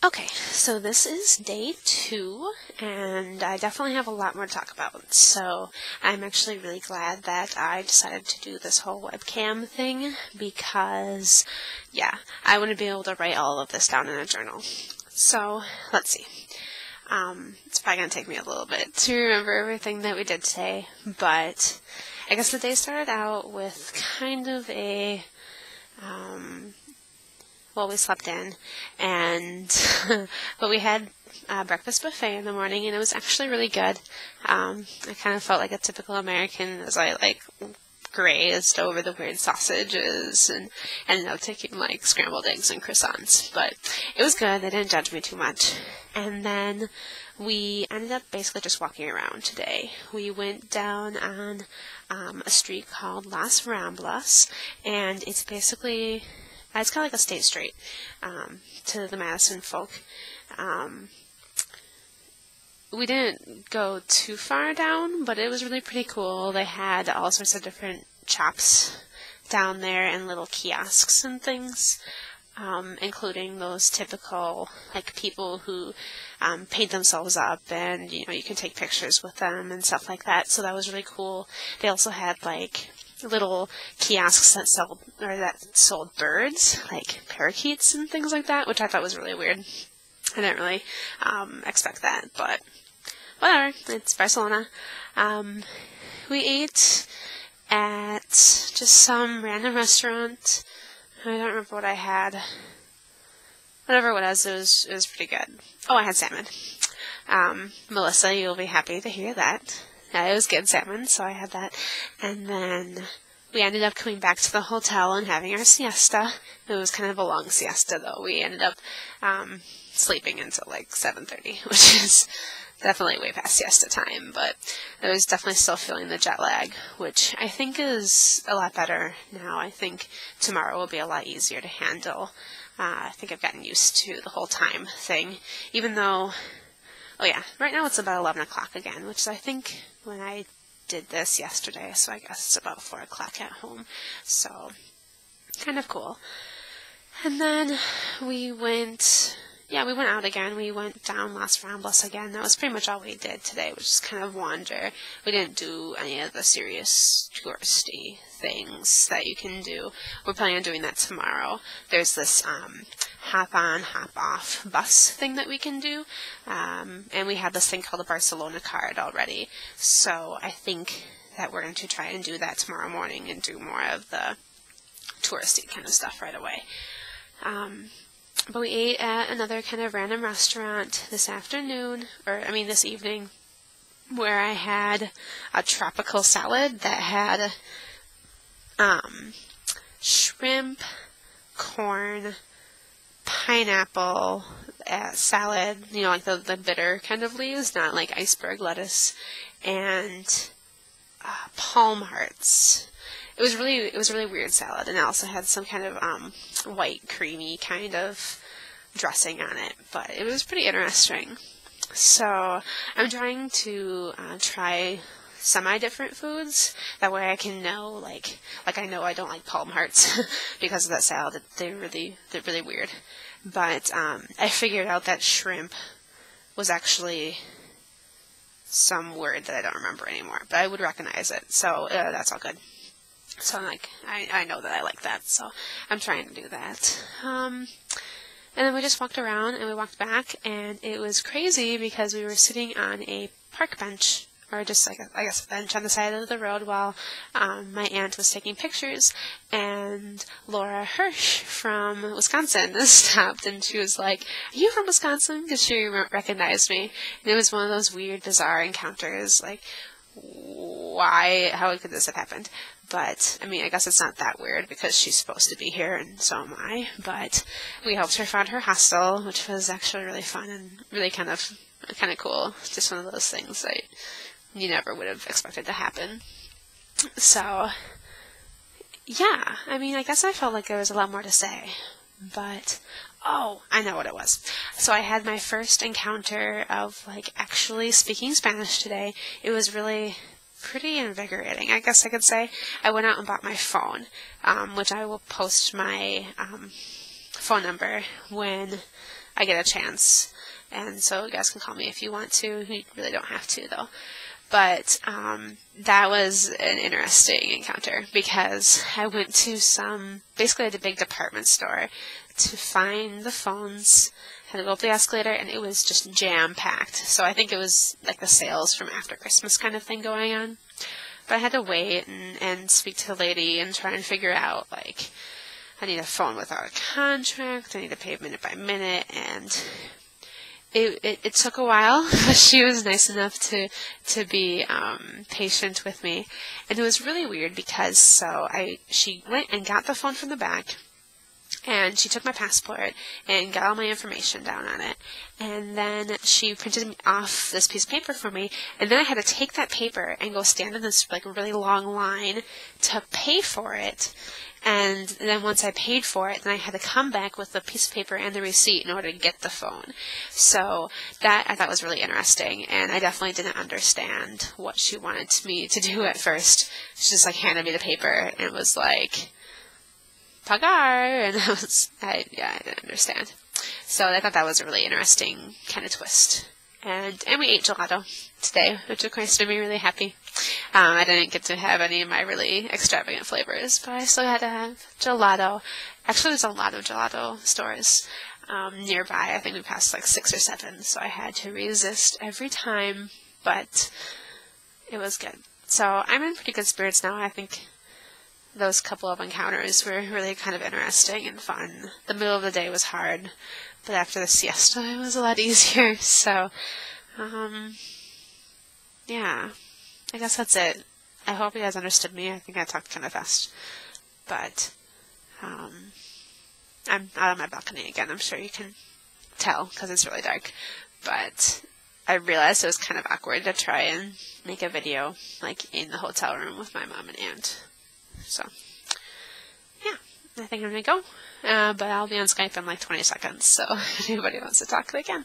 Okay, so this is day 2, and I definitely have a lot more to talk about. So I'm actually really glad that I decided to do this whole webcam thing because, yeah, I wouldn't be able to write all of this down in a journal. So let's see. It's probably going to take me a little bit to remember everything that we did today, but I guess the day started out with kind of a, we slept in, and but we had breakfast buffet in the morning, and it was actually really good. I kind of felt like a typical American as I grazed over the weird sausages and ended up taking scrambled eggs and croissants. But it was good. They didn't judge me too much. And then we ended up basically just walking around today. We went down on a street called Las Ramblas, and it's basically it's kind of like a state street to the Madison folk. We didn't go too far down, but it was really pretty cool. They had all sorts of different shops down there and little kiosks and things, including those typical people who paint themselves up, and you can take pictures with them and stuff like that. So that was really cool. They also had little kiosks that sold birds, like parakeets and things like that, which I thought was really weird. I didn't really expect that, but whatever. It's Barcelona. We ate at just some random restaurant. I don't remember what I had. Whatever it was pretty good. Oh, I had salmon. Melissa, you'll be happy to hear that. It was good salmon, so I had that. And then we ended up coming back to the hotel and having our siesta. It was kind of a long siesta, though. We ended up sleeping until 7:30, which is definitely way past siesta time. But I was definitely still feeling the jet lag, which I think is a lot better now. I think tomorrow will be a lot easier to handle. I think I've gotten used to the whole time thing, even though... Oh yeah, right now it's about 11 o'clock again, which is I think when I did this yesterday, so I guess it's about 4 o'clock at home. So, kind of cool. And then we went out again. We went down Las Ramblas again. That was pretty much all we did today, which is kind of wander. We didn't do any of the serious touristy things that you can do. We're planning on doing that tomorrow. There's this hop-on, hop-off bus thing that we can do, and we have this thing called the Barcelona card already. So I think that we're going to try and do that tomorrow morning and do more of the touristy kind of stuff right away. But we ate at another kind of random restaurant this evening, where I had a tropical salad that had shrimp, corn, pineapple salad, the bitter kind of leaves, not like iceberg lettuce, and palm hearts. It was a really weird salad, and it also had some kind of white creamy kind of dressing on it, but it was pretty interesting. So I'm trying to try semi-different foods. That way I can know, I know I don't like palm hearts because of that salad. They're really weird. But I figured out that shrimp was actually some word that I don't remember anymore, but I would recognize it. So that's all good. So I know that I like that, so I'm trying to do that. And then we just walked around and we walked back, and it was crazy because we were sitting on a park bench, or just a bench on the side of the road while my aunt was taking pictures, and Laura Hirsch from Wisconsin stopped, and she was like, "Are you from Wisconsin?" Because she recognized me. And it was one of those weird, bizarre encounters, how could this have happened? But, I guess it's not that weird because she's supposed to be here, and so am I. But we helped her find her hostel, which was actually really fun and really kind of cool. Just one of those things that you never would have expected to happen. So, yeah, I guess I felt like there was a lot more to say. But, I know what it was. So I had my first encounter of, actually speaking Spanish today. It was really pretty invigorating, I guess I could say. I went out and bought my phone, which I will post my phone number when I get a chance. And so you guys can call me if you want to. You really don't have to, though. But that was an interesting encounter because I went to basically at a big department store to find the phones. Had to go up the escalator, and it was just jam-packed. So I think it was like the sales from after Christmas kind of thing going on. But I had to wait and speak to the lady and try and figure out, like, I need a phone without a contract, I need to pay minute by minute, and it took a while. She was nice enough to be patient with me. And it was really weird because she went and got the phone from the back, and she took my passport and got all my information down on it. And then she printed off this piece of paper for me. And then I had to take that paper and go stand in this like really long line to pay for it. And then once I paid for it, then I had to come back with the piece of paper and the receipt in order to get the phone. So that I thought was really interesting. And I definitely didn't understand what she wanted me to do at first. She just like handed me the paper and was like, Pagar, and I didn't understand. So I thought that was a really interesting kind of twist. And we ate gelato today, which of course made me really happy. I didn't get to have any of my really extravagant flavors, but I still had to have gelato. Actually, there's a lot of gelato stores nearby. I think we passed like 6 or 7, so I had to resist every time, but it was good. So I'm in pretty good spirits now. I think those couple of encounters were really kind of interesting and fun. The middle of the day was hard, but after the siesta it was a lot easier. So, yeah, I guess that's it. I hope you guys understood me. I think I talked kind of fast, but I'm out on my balcony again. I'm sure you can tell because it's really dark, but I realized it was kind of awkward to try and make a video like in the hotel room with my mom and aunt. So, yeah, I think I'm going to go, but I'll be on Skype in like 20 seconds, so if anybody wants to talk, they can.